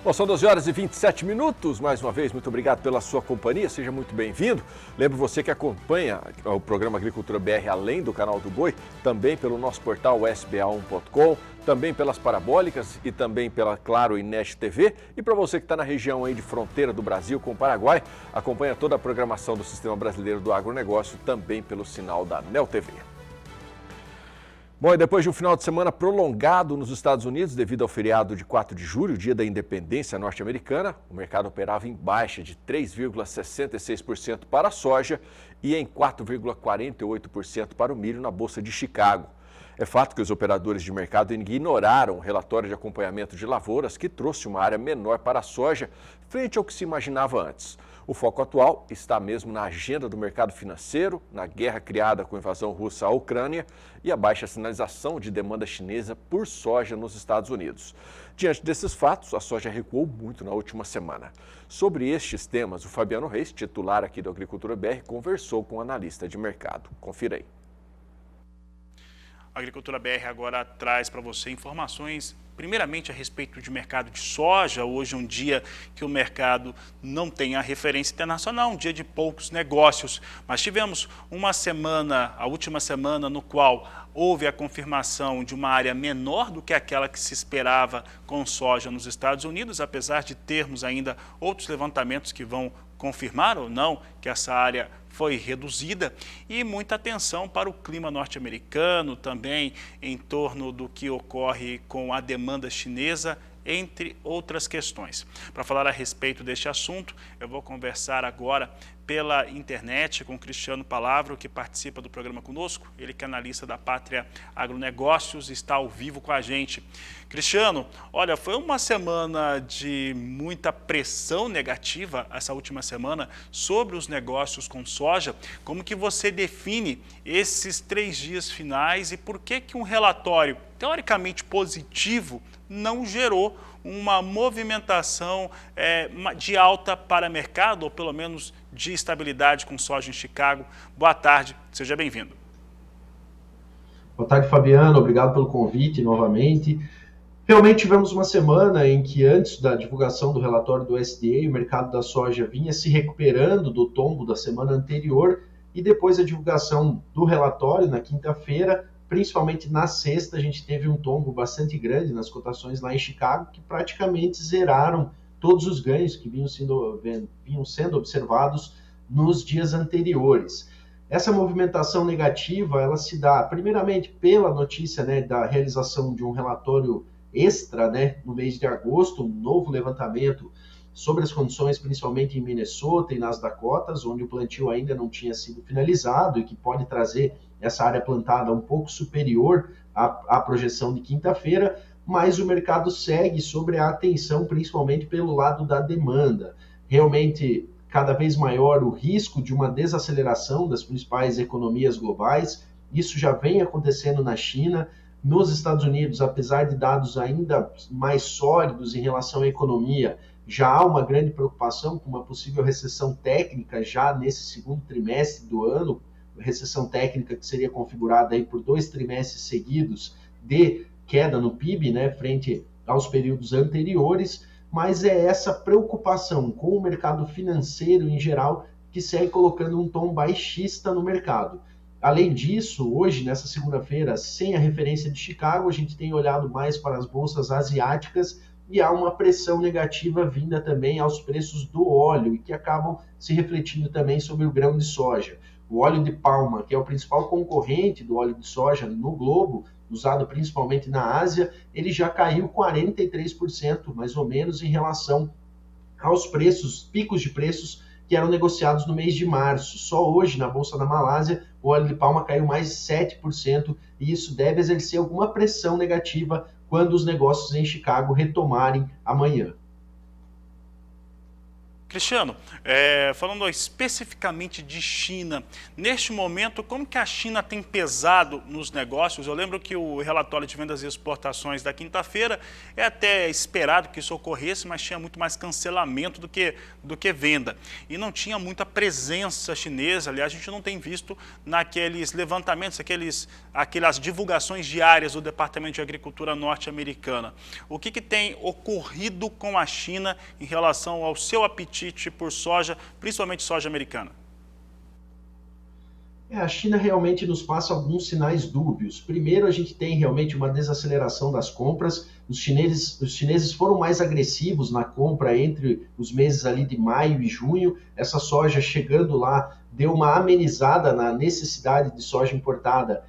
Bom, são 12 horas e 27 minutos. Mais uma vez, muito obrigado pela sua companhia. Seja muito bem-vindo. Lembro você que acompanha o programa Agricultura BR além do canal do Boi, também pelo nosso portal sba1.com, também pelas parabólicas e também pela Claro e Nest TV. E para você que está na região aí de fronteira do Brasil com o Paraguai, acompanha toda a programação do Sistema Brasileiro do Agronegócio também pelo sinal da NEL TV. Bom, e depois de um final de semana prolongado nos Estados Unidos, devido ao feriado de 4 de julho, dia da independência norte-americana, o mercado operava em baixa de 3,66% para a soja e em 4,48% para o milho na Bolsa de Chicago. É fato que os operadores de mercado ignoraram o relatório de acompanhamento de lavouras, que trouxe uma área menor para a soja frente ao que se imaginava antes. O foco atual está mesmo na agenda do mercado financeiro, na guerra criada com a invasão russa à Ucrânia e a baixa sinalização de demanda chinesa por soja nos Estados Unidos. Diante desses fatos, a soja recuou muito na última semana. Sobre estes temas, o Fabiano Reis, titular aqui do Agricultura BR, conversou com o analista de mercado. Confira aí. A Agricultura BR agora traz para você informações, primeiramente a respeito de mercado de soja. Hoje é um dia que o mercado não tem a referência internacional, um dia de poucos negócios. Mas tivemos uma semana, a última semana, no qual houve a confirmação de uma área menor do que aquela que se esperava com soja nos Estados Unidos, apesar de termos ainda outros levantamentos que vão confirmar ou não que essa área foi reduzida, e muita atenção para o clima norte-americano, também em torno do que ocorre com a demanda chinesa, entre outras questões. Para falar a respeito deste assunto, eu vou conversar agora pela internet com o Cristiano Palavro, que participa do programa conosco. Ele que é analista da Pátria Agronegócios, está ao vivo com a gente. Cristiano, olha, foi uma semana de muita pressão negativa, essa última semana, sobre os negócios com soja. Como que você define esses 3 dias finais e por que um relatório teoricamente positivo não gerou uma movimentação de alta para mercado, ou pelo menos de estabilidade com soja em Chicago? Boa tarde, seja bem-vindo. Boa tarde, Fabiano, obrigado pelo convite novamente. Realmente tivemos uma semana em que, antes da divulgação do relatório do USDA, o mercado da soja vinha se recuperando do tombo da semana anterior, e depois da divulgação do relatório, na quinta-feira, principalmente na sexta, a gente teve um tombo bastante grande nas cotações lá em Chicago, que praticamente zeraram todos os ganhos que vinham sendo observados nos dias anteriores. Essa movimentação negativa, ela se dá primeiramente pela notícia, da realização de um relatório extra, no mês de agosto, um novo levantamento sobre as condições, principalmente em Minnesota e nas Dakotas, onde o plantio ainda não tinha sido finalizado e que pode trazer essa área plantada um pouco superior à projeção de quinta-feira, mas o mercado segue sobre a atenção, principalmente pelo lado da demanda. Realmente, cada vez maior o risco de uma desaceleração das principais economias globais. Isso já vem acontecendo na China. Nos Estados Unidos, apesar de dados ainda mais sólidos em relação à economia, já há uma grande preocupação com uma possível recessão técnica já nesse segundo trimestre do ano, recessão técnica que seria configurada aí por 2 trimestres seguidos de queda no PIB, frente aos períodos anteriores, mas é essa preocupação com o mercado financeiro em geral que segue colocando um tom baixista no mercado. Além disso, hoje, nessa segunda-feira, sem a referência de Chicago, a gente tem olhado mais para as bolsas asiáticas e há uma pressão negativa vinda também aos preços do óleo e que acabam se refletindo também sobre o grão de soja. O óleo de palma, que é o principal concorrente do óleo de soja no globo, usado principalmente na Ásia, ele já caiu 43%, mais ou menos, em relação aos picos de preços que eram negociados no mês de março. Só hoje, na Bolsa da Malásia, o óleo de palma caiu mais de 7%, e isso deve exercer alguma pressão negativa quando os negócios em Chicago retomarem amanhã. Cristiano, falando especificamente de China, neste momento, como que a China tem pesado nos negócios? Eu lembro que o relatório de vendas e exportações da quinta-feira é até esperado que isso ocorresse, mas tinha muito mais cancelamento do que venda. E não tinha muita presença chinesa, aliás, a gente não tem visto naqueles levantamentos, aquelas divulgações diárias do Departamento de Agricultura norte-americana. O que tem ocorrido com a China em relação ao seu apetite por soja, principalmente soja americana? A China realmente nos passa alguns sinais dúbios. Primeiro, a gente tem realmente uma desaceleração das compras. Os chineses foram mais agressivos na compra entre os meses ali de maio e junho. Essa soja chegando lá deu uma amenizada na necessidade de soja importada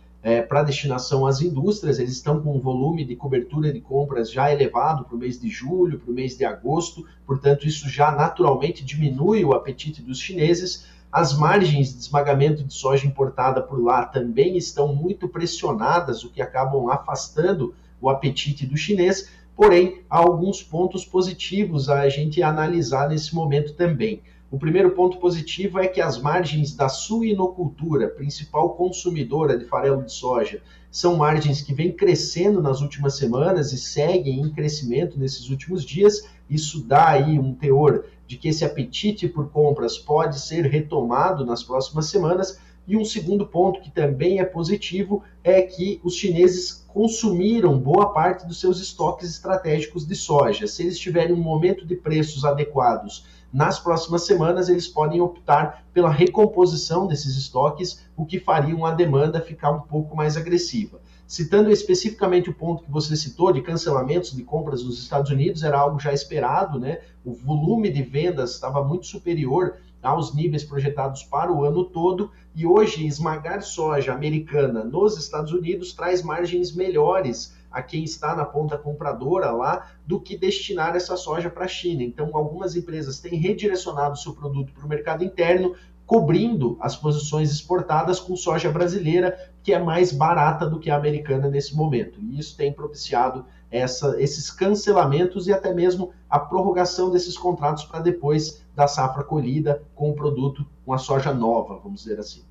para destinação às indústrias. Eles estão com um volume de cobertura de compras já elevado para o mês de julho, para o mês de agosto, portanto isso já naturalmente diminui o apetite dos chineses. As margens de esmagamento de soja importada por lá também estão muito pressionadas, o que acabam afastando o apetite do chinês, porém há alguns pontos positivos a gente analisar nesse momento também. O primeiro ponto positivo é que as margens da suinocultura, principal consumidora de farelo de soja, são margens que vêm crescendo nas últimas semanas e seguem em crescimento nesses últimos dias. Isso dá aí um teor de que esse apetite por compras pode ser retomado nas próximas semanas. E um segundo ponto que também é positivo é que os chineses consumiram boa parte dos seus estoques estratégicos de soja. Se eles tiverem um momento de preços adequados nas próximas semanas, eles podem optar pela recomposição desses estoques, o que faria a demanda ficar um pouco mais agressiva. Citando especificamente o ponto que você citou de cancelamentos de compras nos Estados Unidos, era algo já esperado, né? O volume de vendas estava muito superior aos níveis projetados para o ano todo, e hoje esmagar soja americana nos Estados Unidos traz margens melhores a quem está na ponta compradora lá do que destinar essa soja para a China. Então, algumas empresas têm redirecionado seu produto para o mercado interno, cobrindo as posições exportadas com soja brasileira, que é mais barata do que a americana nesse momento. E isso tem propiciado esses cancelamentos e até mesmo a prorrogação desses contratos para depois da safra colhida com o produto, com a soja nova, vamos dizer assim.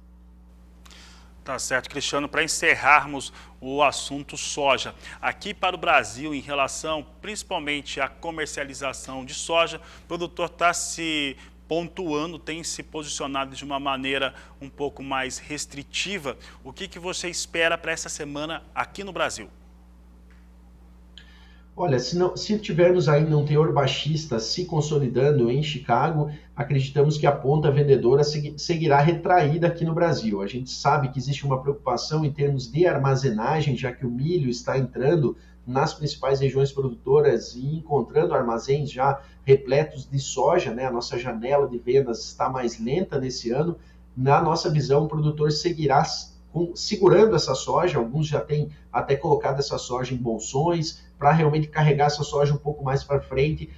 Tá certo, Cristiano. Para encerrarmos o assunto soja, aqui para o Brasil, em relação principalmente à comercialização de soja, o produtor está se pontuando, tem se posicionado de uma maneira um pouco mais restritiva. O que você espera para essa semana aqui no Brasil? Olha, se tivermos ainda um teor baixista se consolidando em Chicago, acreditamos que a ponta vendedora seguirá retraída aqui no Brasil. A gente sabe que existe uma preocupação em termos de armazenagem, já que o milho está entrando nas principais regiões produtoras e encontrando armazéns já repletos de soja, né? A nossa janela de vendas está mais lenta nesse ano. Na nossa visão, o produtor seguirá segurando essa soja. Alguns já têm até colocado essa soja em bolsões para realmente carregar essa soja um pouco mais para frente,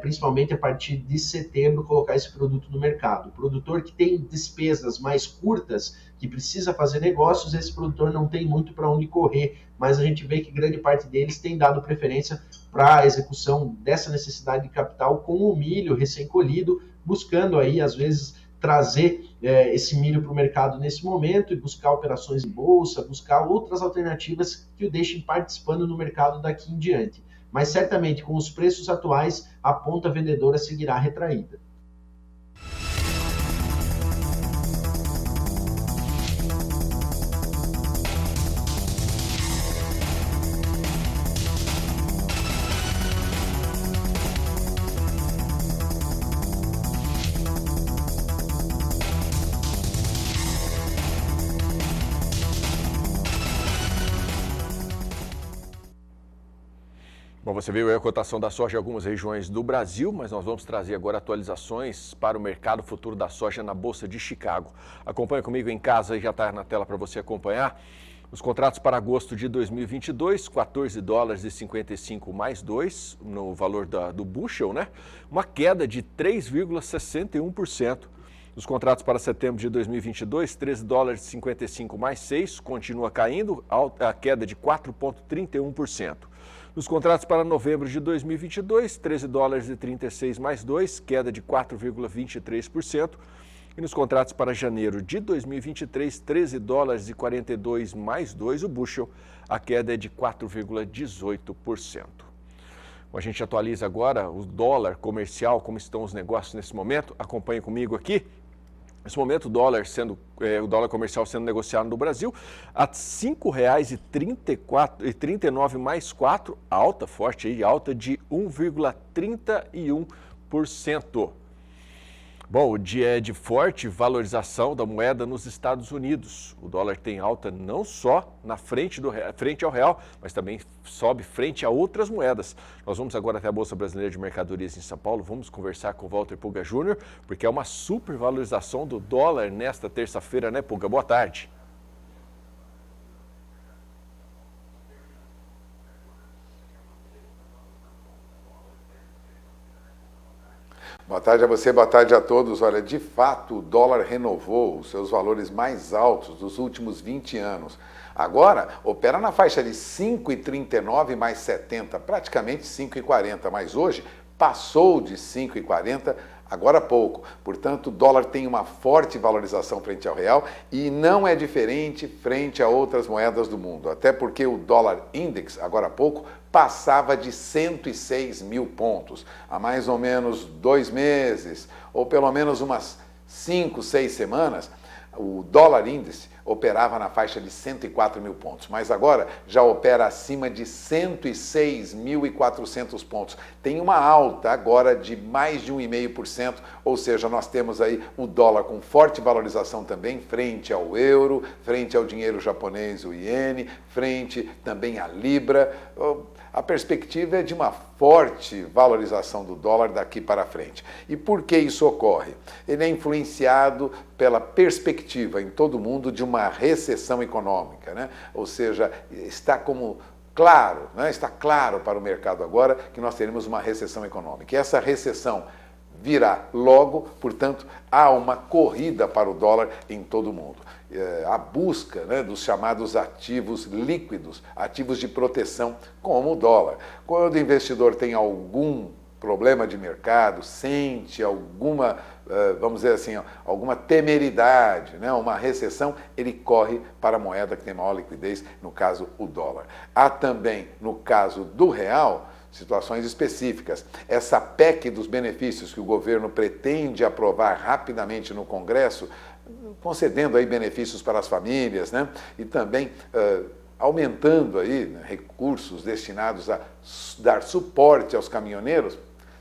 principalmente a partir de setembro, colocar esse produto no mercado. O produtor que tem despesas mais curtas, que precisa fazer negócios, esse produtor não tem muito para onde correr, mas a gente vê que grande parte deles tem dado preferência para a execução dessa necessidade de capital com o milho recém-colhido, buscando aí, às vezes, trazer esse milho para o mercado nesse momento e buscar operações em bolsa, buscar outras alternativas que o deixem participando no mercado daqui em diante. Mas certamente com os preços atuais, a ponta vendedora seguirá retraída. Bom, você viu aí a cotação da soja em algumas regiões do Brasil, mas nós vamos trazer agora atualizações para o mercado futuro da soja na Bolsa de Chicago. Acompanha comigo em casa, já está na tela para você acompanhar. Os contratos para agosto de 2022, 14 dólares e 55 mais 2 no valor do bushel, né? Uma queda de 3,61%. Os contratos para setembro de 2022, 13 dólares e 55 mais 6, continua caindo, a queda de 4,31%. Nos contratos para novembro de 2022, 13 dólares e 36 mais 2, queda de 4,23%. E nos contratos para janeiro de 2023, 13 dólares e 42 mais 2, o bushel, a queda é de 4,18%. Bom, a gente atualiza agora o dólar comercial, como estão os negócios nesse momento. Acompanhe comigo aqui. Nesse momento, o dólar comercial sendo negociado no Brasil a R$ 5,39 mais 4, alta, forte aí, alta de 1,31%. Bom, o dia é de forte valorização da moeda nos Estados Unidos. O dólar tem alta não só frente ao real, mas também sobe frente a outras moedas. Nós vamos agora até a Bolsa Brasileira de Mercadorias em São Paulo, vamos conversar com o Walter Puga Júnior, porque é uma supervalorização do dólar nesta terça-feira, né, Puga? Boa tarde. Boa tarde a você, boa tarde a todos. Olha, de fato, o dólar renovou os seus valores mais altos dos últimos 20 anos. Agora, opera na faixa de 5,39 mais 70, praticamente 5,40, mas hoje passou de 5,40 agora há pouco. Portanto, o dólar tem uma forte valorização frente ao real e não é diferente frente a outras moedas do mundo. Até porque o dólar index, agora há pouco, passava de 106 mil pontos. Há mais ou menos 2 meses, ou pelo menos umas 5, 6 semanas, o dólar índice operava na faixa de 104 mil pontos, mas agora já opera acima de 106.400 pontos. Tem uma alta agora de mais de 1,5%, ou seja, nós temos aí o dólar com forte valorização também frente ao euro, frente ao dinheiro japonês, o iene, frente também à libra. A perspectiva é de uma forte valorização do dólar daqui para frente. E por que isso ocorre? Ele é influenciado pela perspectiva em todo o mundo de uma recessão econômica, né? Ou seja, está como claro, né? Está claro para o mercado agora que nós teremos uma recessão econômica. E essa recessão virá logo, portanto, há uma corrida para o dólar em todo o mundo. A busca, né, dos chamados ativos líquidos, ativos de proteção, como o dólar. Quando o investidor tem algum problema de mercado, sente alguma, vamos dizer assim, alguma temeridade, né, uma recessão, ele corre para a moeda que tem maior liquidez, no caso, o dólar. Há também, no caso do real, situações específicas. Essa PEC dos benefícios que o governo pretende aprovar rapidamente no Congresso, concedendo aí benefícios para as famílias, né? E também aumentando aí, né, recursos destinados a dar suporte aos caminhoneiros,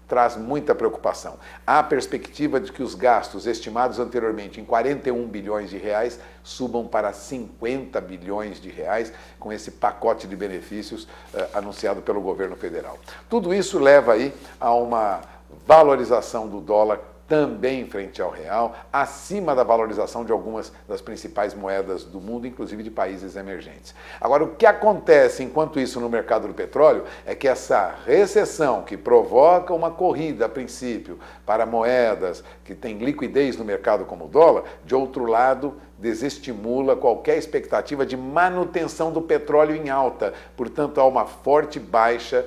traz muita preocupação. Há a perspectiva de que os gastos estimados anteriormente em 41 bilhões de reais subam para 50 bilhões de reais com esse pacote de benefícios anunciado pelo governo federal. Tudo isso leva aí a uma valorização do dólar também frente ao real, acima da valorização de algumas das principais moedas do mundo, inclusive de países emergentes. Agora, o que acontece enquanto isso no mercado do petróleo é que essa recessão que provoca uma corrida, a princípio, para moedas que têm liquidez no mercado como o dólar, de outro lado, desestimula qualquer expectativa de manutenção do petróleo em alta. Portanto, há uma forte baixa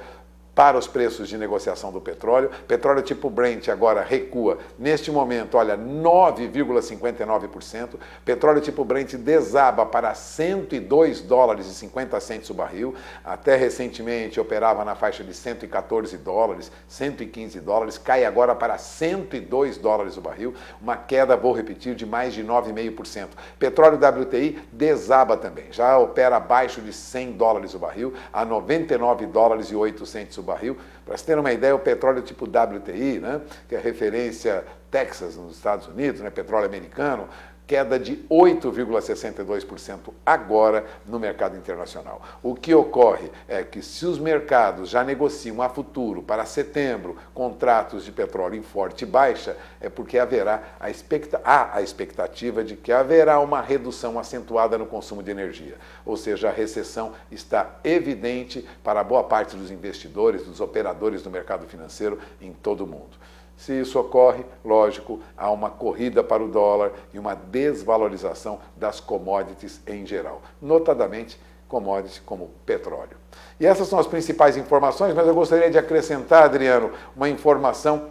para os preços de negociação do petróleo. Petróleo tipo Brent agora recua, neste momento, olha, 9,59%. Petróleo tipo Brent desaba para 102 dólares e 50 centos o barril. Até recentemente operava na faixa de 114 dólares, 115 dólares, cai agora para 102 dólares o barril. Uma queda, vou repetir, de mais de 9,5%. Petróleo WTI desaba também, já opera abaixo de 100 dólares o barril, a 99 dólares e 8 centos o barril. Para você ter uma ideia, o petróleo tipo WTI, né, que é referência Texas nos Estados Unidos, né, petróleo americano, queda de 8,62% agora no mercado internacional. O que ocorre é que se os mercados já negociam a futuro para setembro contratos de petróleo em forte baixa, é porque haverá a expectativa de que haverá uma redução acentuada no consumo de energia. Ou seja, a recessão está evidente para boa parte dos investidores, dos operadores do mercado financeiro em todo o mundo. Se isso ocorre, lógico, há uma corrida para o dólar e uma desvalorização das commodities em geral, notadamente commodity como petróleo. E essas são as principais informações, mas eu gostaria de acrescentar, Adriano, uma informação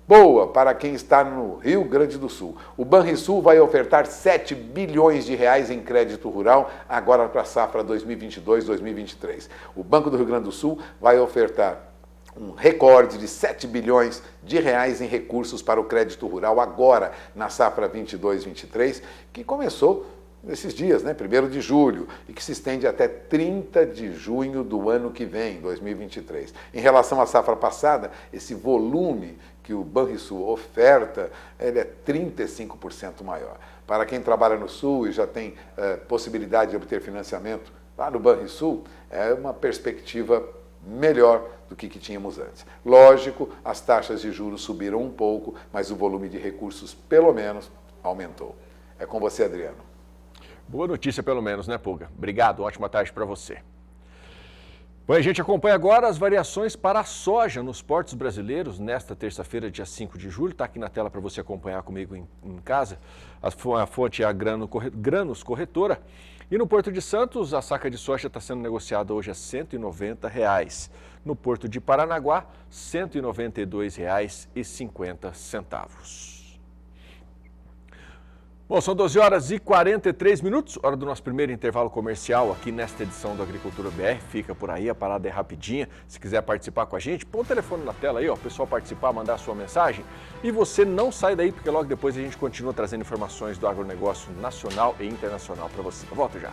boa para quem está no Rio Grande do Sul. O Banrisul vai ofertar 7 bilhões de reais em crédito rural agora para a safra 2022-2023. O Banco do Rio Grande do Sul vai ofertar um recorde de 7 bilhões de reais em recursos para o crédito rural agora na safra 22-23, que começou nesses dias, né? 1º de julho, e que se estende até 30 de junho do ano que vem, 2023. Em relação à safra passada, esse volume que o Banrisul oferta, ele é 35% maior. Para quem trabalha no Sul e já tem possibilidade de obter financiamento lá no Banrisul, é uma perspectiva melhor do que tínhamos antes. Lógico, as taxas de juros subiram um pouco, mas o volume de recursos, pelo menos, aumentou. É com você, Adriano. Boa notícia, pelo menos, né, Pulga? Obrigado, ótima tarde para você. Bom, a gente acompanha agora as variações para a soja nos portos brasileiros nesta terça-feira, dia 5 de julho. Está aqui na tela para você acompanhar comigo em casa. A fonte é a Granos Corretora. E no Porto de Santos, a saca de soja está sendo negociada hoje a R$ 190. No Porto de Paranaguá, R$ 192,50. Bom, são 12h43, hora do nosso primeiro intervalo comercial aqui nesta edição do Agricultura BR. Fica por aí, a parada é rapidinha. Se quiser participar com a gente, põe o telefone na tela aí, ó, o pessoal participar, mandar a sua mensagem. E você não sai daí, porque logo depois a gente continua trazendo informações do agronegócio nacional e internacional para você. Volto já.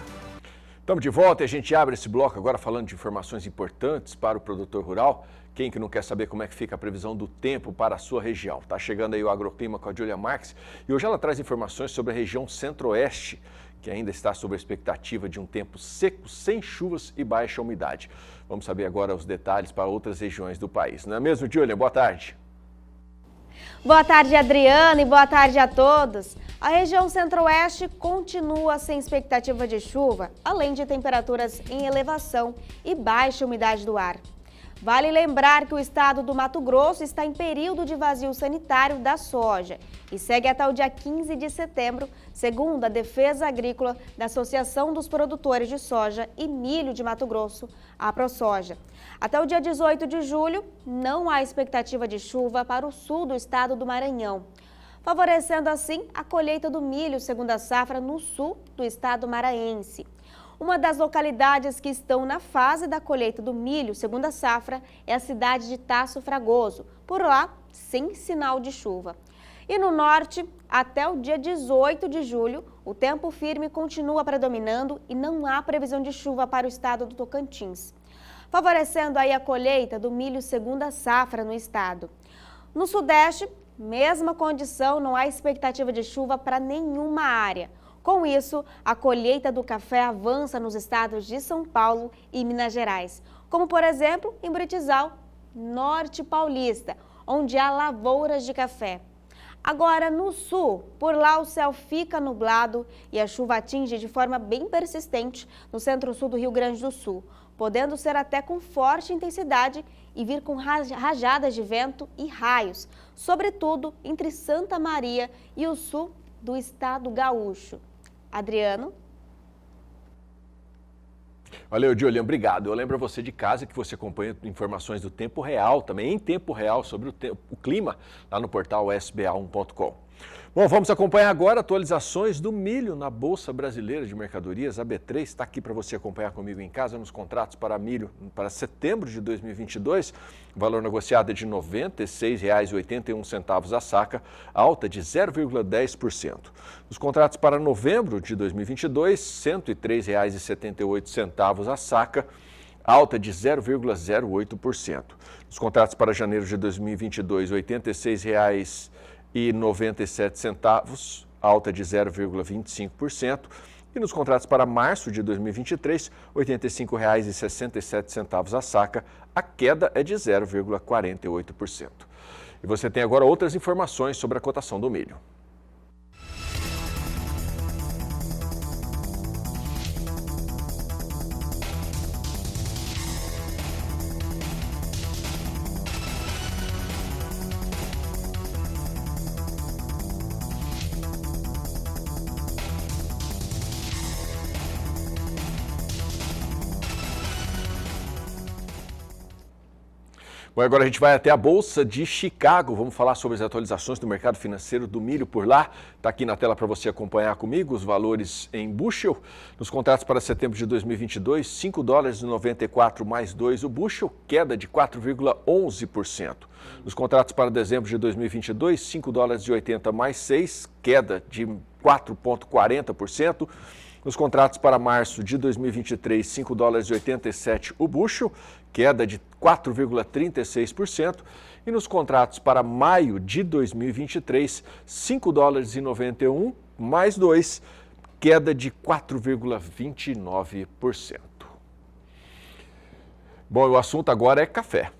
Estamos de volta e a gente abre esse bloco agora falando de informações importantes para o produtor rural. Quem que não quer saber como é que fica a previsão do tempo para a sua região? Está chegando aí o Agroclima com a Júlia Marques e hoje ela traz informações sobre a região centro-oeste, que ainda está sob a expectativa de um tempo seco, sem chuvas e baixa umidade. Vamos saber agora os detalhes para outras regiões do país. Não é mesmo, Júlia? Boa tarde. Boa tarde, Adriano, e boa tarde a todos. A região centro-oeste continua sem expectativa de chuva, além de temperaturas em elevação e baixa umidade do ar. Vale lembrar que o estado do Mato Grosso está em período de vazio sanitário da soja e segue até o dia 15 de setembro, segundo a Defesa Agrícola da Associação dos Produtores de Soja e Milho de Mato Grosso, a ProSoja. Até o dia 18 de julho, não há expectativa de chuva para o sul do estado do Maranhão, favorecendo assim a colheita do milho segunda safra no sul do estado maranhense. Uma das localidades que estão na fase da colheita do milho segunda safra é a cidade de Tasso Fragoso, por lá sem sinal de chuva. E no norte, até o dia 18 de julho, o tempo firme continua predominando e não há previsão de chuva para o estado do Tocantins, favorecendo aí a colheita do milho segunda safra no estado. No sudeste, mesma condição, não há expectativa de chuva para nenhuma área. Com isso, a colheita do café avança nos estados de São Paulo e Minas Gerais, como por exemplo em Bretizal, norte paulista, onde há lavouras de café. Agora no sul, por lá o céu fica nublado e a chuva atinge de forma bem persistente no centro-sul do Rio Grande do Sul, podendo ser até com forte intensidade e vir com rajadas de vento e raios, sobretudo entre Santa Maria e o sul do estado gaúcho. Adriano? Valeu, Julian, obrigado. Eu lembro a você de casa que você acompanha informações do tempo real, também em tempo real, sobre o clima, lá no portal sba1.com. Bom, vamos acompanhar agora atualizações do milho na Bolsa Brasileira de Mercadorias. A B3 está aqui para você acompanhar comigo em casa nos contratos para milho para setembro de 2022. O valor negociado é de R$ 96,81 a saca, alta de 0,10%. Os contratos para novembro de 2022, R$ 103,78 a saca, alta de 0,08%. Os contratos para janeiro de 2022, R$ 86,97, alta de 0,25%. E nos contratos para março de 2023, R$ 85,67 a saca, a queda é de 0,48%. E você tem agora outras informações sobre a cotação do milho. Bom, agora a gente vai até a Bolsa de Chicago. Vamos falar sobre as atualizações do mercado financeiro do milho por lá. Está aqui na tela para você acompanhar comigo os valores em bushel. Nos contratos para setembro de 2022, $5,94 mais 2 o bushel, queda de 4,11%. Nos contratos para dezembro de 2022, $5,80 mais 6, queda de 4,40%. Nos contratos para março de 2023, $5,87 o bushel, queda de 4,36%. E nos contratos para maio de 2023, $5,91 mais 2, queda de 4,29%. Bom, o assunto agora é café.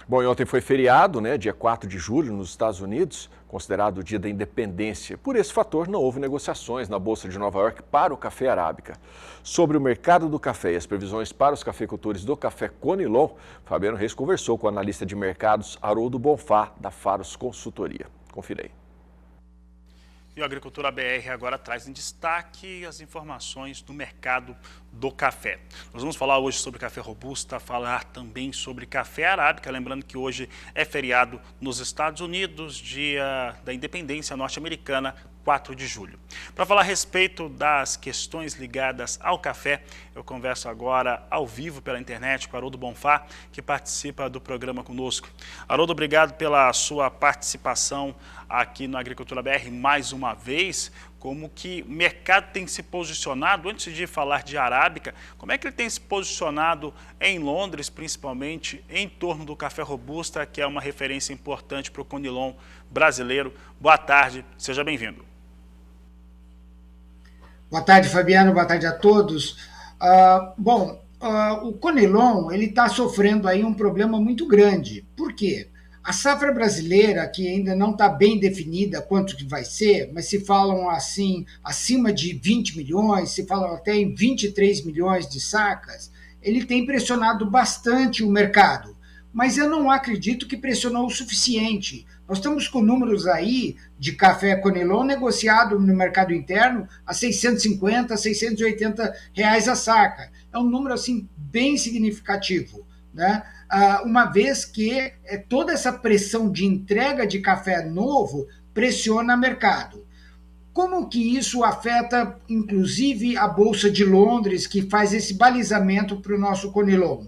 Bom, e ontem foi feriado, né, dia 4 de julho, nos Estados Unidos, considerado o dia da independência. Por esse fator, não houve negociações na Bolsa de Nova York para o café arábica. Sobre o mercado do café e as previsões para os cafeicultores do café Conilon, Fabiano Reis conversou com o analista de mercados Haroldo Bonfá, da Faros Consultoria. Confira aí. E o Agricultura BR agora traz em destaque as informações do mercado do café. Nós vamos falar hoje sobre café robusta, falar também sobre café arábica, lembrando que hoje é feriado nos Estados Unidos, dia da independência norte-americana, 4 de julho. Para falar a respeito das questões ligadas ao café, eu converso agora ao vivo pela internet com Haroldo Bonfá, que participa do programa conosco. Haroldo, obrigado pela sua participação aqui no Agricultura BR mais uma vez. Como que o mercado tem se posicionado, antes de falar de arábica, como é que ele tem se posicionado em Londres, principalmente em torno do café robusta, que é uma referência importante para o Conilon brasileiro. Boa tarde, seja bem-vindo. Boa tarde, Fabiano. Boa tarde a todos. O Conilon está sofrendo aí um problema muito grande. Por quê? A safra brasileira, que ainda não está bem definida quanto que vai ser, mas se falam assim, acima de 20 milhões, se falam até em 23 milhões de sacas, ele tem pressionado bastante o mercado. Mas eu não acredito que pressionou o suficiente. Nós estamos com números aí de café Conilon negociado no mercado interno a R$650, R$680 a saca. É um número assim bem significativo, né? Uma vez que toda essa pressão de entrega de café novo pressiona o mercado. Como que isso afeta, inclusive, a Bolsa de Londres, que faz esse balizamento para o nosso Conilon?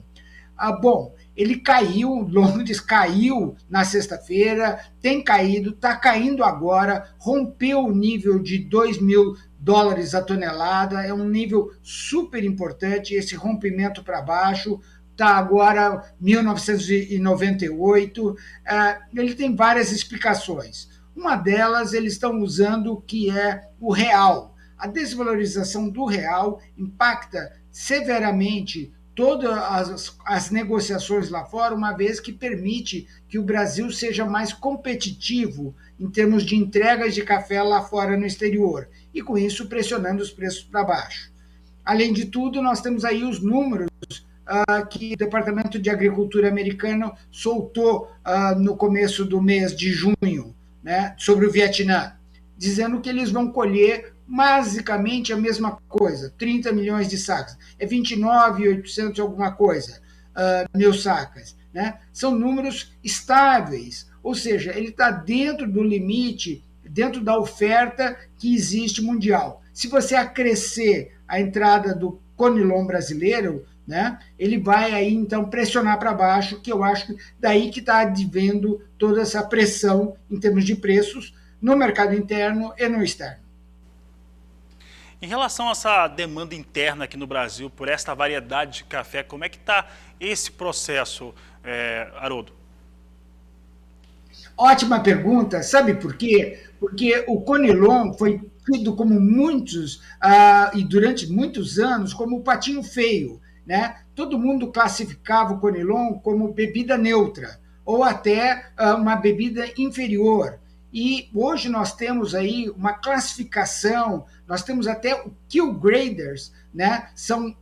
Ele caiu, Londres caiu na sexta-feira, tem caído, está caindo agora, rompeu o nível de $2.000 a tonelada, é um nível super importante, esse rompimento para baixo, está agora 1998, ele tem várias explicações. Uma delas, eles estão usando que é o real. A desvalorização do real impacta severamente todas as negociações lá fora, uma vez que permite que o Brasil seja mais competitivo em termos de entregas de café lá fora no exterior, e com isso pressionando os preços para baixo. Além de tudo, nós temos aí os números que o Departamento de Agricultura americano soltou no começo do mês de junho, né, sobre o Vietnã, dizendo que eles vão colher basicamente a mesma coisa, 30 milhões de sacas, é 29.800 alguma coisa, mil sacas, né? São números estáveis, ou seja, ele está dentro do limite, dentro da oferta que existe mundial. Se você acrescer a entrada do Conilon brasileiro, né, ele vai aí então pressionar para baixo, que eu acho daí que está advendo toda essa pressão em termos de preços no mercado interno e no externo. Em relação a essa demanda interna aqui no Brasil, por esta variedade de café, como é que está esse processo, Haroldo? Ótima pergunta. Sabe por quê? Porque o Conilon foi tido como muitos, e durante muitos anos, como o patinho feio, né? Todo mundo classificava o Conilon como bebida neutra, ou até uma bebida inferior. E hoje nós temos aí uma classificação, nós temos até o Kill Graders, né? São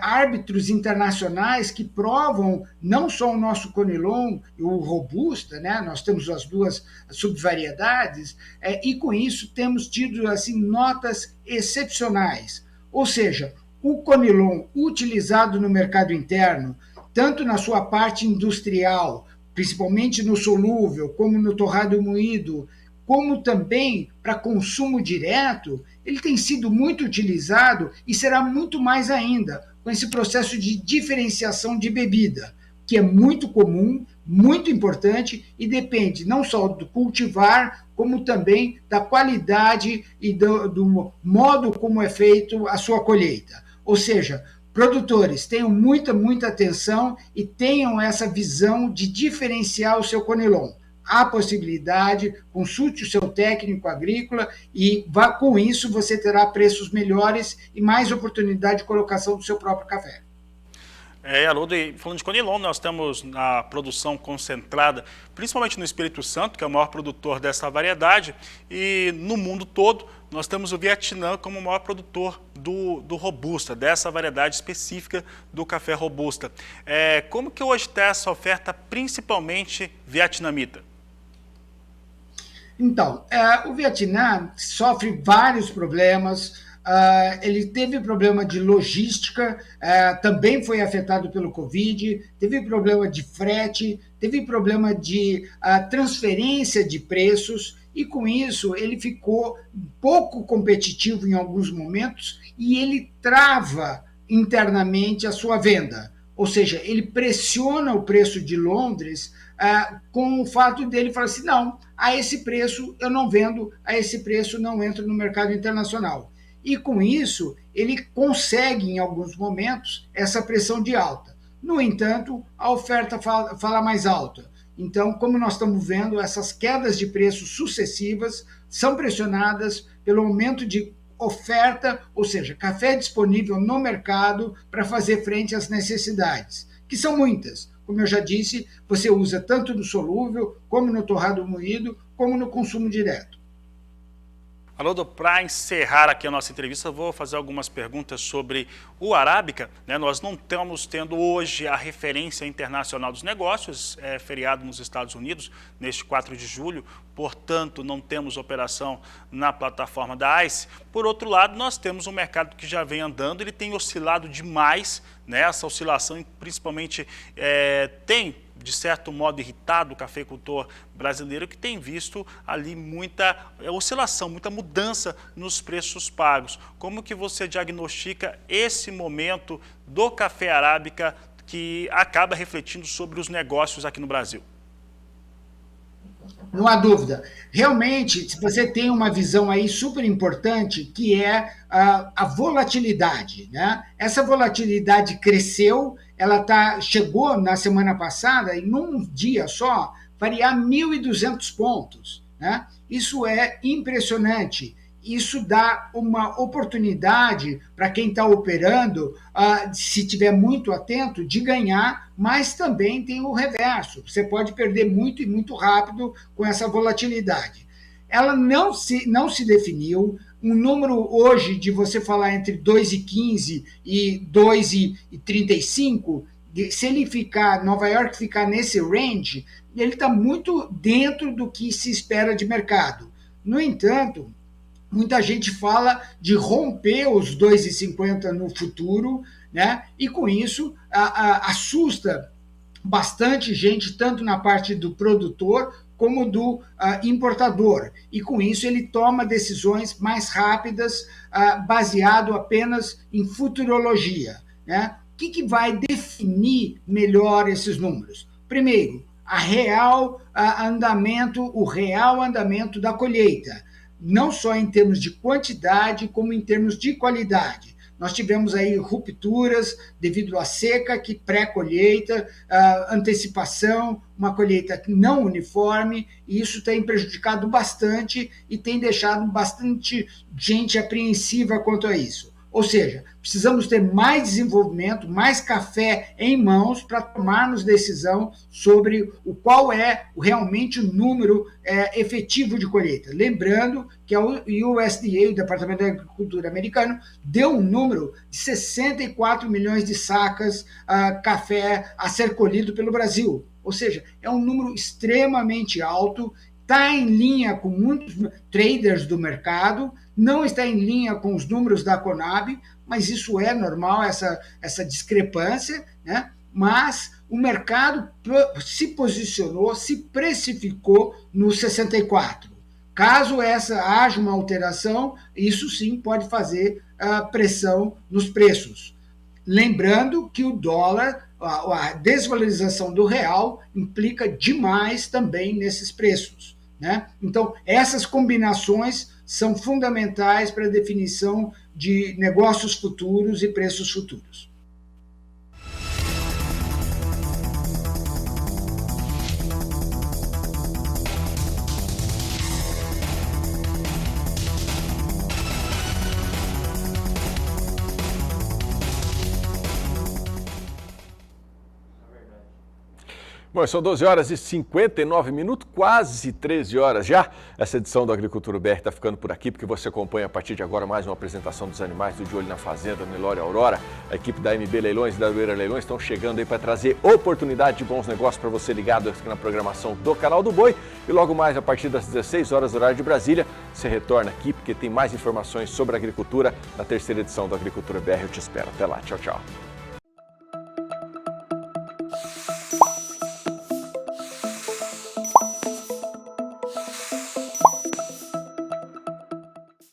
árbitros internacionais que provam não só o nosso Conilon e o Robusta, né? Nós temos as duas subvariedades, e com isso temos tido assim, notas excepcionais. Ou seja, o Conilon utilizado no mercado interno, tanto na sua parte industrial, principalmente no solúvel, como no torrado moído, como também para consumo direto, ele tem sido muito utilizado e será muito mais ainda com esse processo de diferenciação de bebida, que é muito comum, muito importante e depende não só do cultivar, como também da qualidade e do modo como é feito a sua colheita. Ou seja, produtores, tenham muita atenção e tenham essa visão de diferenciar o seu Conilon. Há possibilidade, consulte o seu técnico agrícola e com isso você terá preços melhores e mais oportunidade de colocação do seu próprio café. Haroldo, falando de Conilon, nós temos a produção concentrada, principalmente no Espírito Santo, que é o maior produtor dessa variedade, e no mundo todo nós temos o Vietnã como o maior produtor do Robusta, dessa variedade específica do café Robusta. Como que hoje está essa oferta, principalmente vietnamita? Então, o Vietnã sofre vários problemas. Ele teve problema de logística, também foi afetado pelo Covid, teve problema de frete, teve problema de transferência de preços, e com isso ele ficou pouco competitivo em alguns momentos e ele trava internamente a sua venda. Ou seja, ele pressiona o preço de Londres com o fato dele falar assim, não, a esse preço eu não vendo, a esse preço não entro no mercado internacional. E com isso, ele consegue, em alguns momentos, essa pressão de alta. No entanto, a oferta fala mais alta. Então, como nós estamos vendo, essas quedas de preços sucessivas são pressionadas pelo aumento de oferta, ou seja, café disponível no mercado para fazer frente às necessidades, que são muitas. Como eu já disse, você usa tanto no solúvel, como no torrado moído, como no consumo direto. Haroldo, para encerrar aqui a nossa entrevista, eu vou fazer algumas perguntas sobre o Arábica. Nós não estamos tendo hoje a referência internacional dos negócios, feriado nos Estados Unidos, neste 4 de julho, portanto, não temos operação na plataforma da ICE. Por outro lado, nós temos um mercado que já vem andando, ele tem oscilado demais, essa oscilação principalmente tem, de certo modo, irritado o cafeicultor brasileiro, que tem visto ali muita oscilação, muita mudança nos preços pagos. Como que você diagnostica esse momento do café arábica que acaba refletindo sobre os negócios aqui no Brasil? Não há dúvida. Realmente, se você tem uma visão aí super importante, que é a volatilidade, né? Essa volatilidade cresceu, ela chegou na semana passada, e num dia só, variar 1.200 pontos, né? Isso é impressionante. Isso dá uma oportunidade para quem está operando, se estiver muito atento, de ganhar, mas também tem o reverso. Você pode perder muito e muito rápido com essa volatilidade. Ela não se definiu. Um número hoje de você falar entre 2,15 e 2,35, se ele ficar, Nova York ficar nesse range, ele está muito dentro do que se espera de mercado. No entanto, muita gente fala de romper os 2,50 no futuro, né? E com isso assusta bastante gente, tanto na parte do produtor como do importador. E com isso ele toma decisões mais rápidas, baseado apenas em futurologia, né? O que vai definir melhor esses números? Primeiro, o real andamento da colheita, não só em termos de quantidade, como em termos de qualidade. Nós tivemos aí rupturas devido à seca, que pré-colheita, antecipação, uma colheita não uniforme, e isso tem prejudicado bastante e tem deixado bastante gente apreensiva quanto a isso. Ou seja, precisamos ter mais desenvolvimento, mais café em mãos para tomarmos decisão sobre qual é realmente o número efetivo de colheita. Lembrando que a USDA, o Departamento da Agricultura americano, deu um número de 64 milhões de sacas café a ser colhido pelo Brasil. Ou seja, é um número extremamente alto, está em linha com muitos traders do mercado, não está em linha com os números da Conab, mas isso é normal, essa discrepância, né? Mas o mercado se posicionou, se precificou no 64. Caso haja uma alteração, isso sim pode fazer pressão nos preços. Lembrando que o dólar, a desvalorização do real, implica demais também nesses preços, né? Então, essas combinações são fundamentais para a definição de negócios futuros e preços futuros. Bom, são 12 horas e 59 minutos, quase 13 horas já. Essa edição do Agricultura BR está ficando por aqui, porque você acompanha a partir de agora mais uma apresentação dos animais do De Olho na Fazenda, Nelore Aurora. A equipe da MB Leilões e da Aroeira Leilões estão chegando aí para trazer oportunidade de bons negócios para você ligado aqui na programação do Canal do Boi. E logo mais, a partir das 16 horas, horário de Brasília, você retorna aqui, porque tem mais informações sobre a agricultura na terceira edição do Agricultura BR. Eu te espero. Até lá. Tchau, tchau.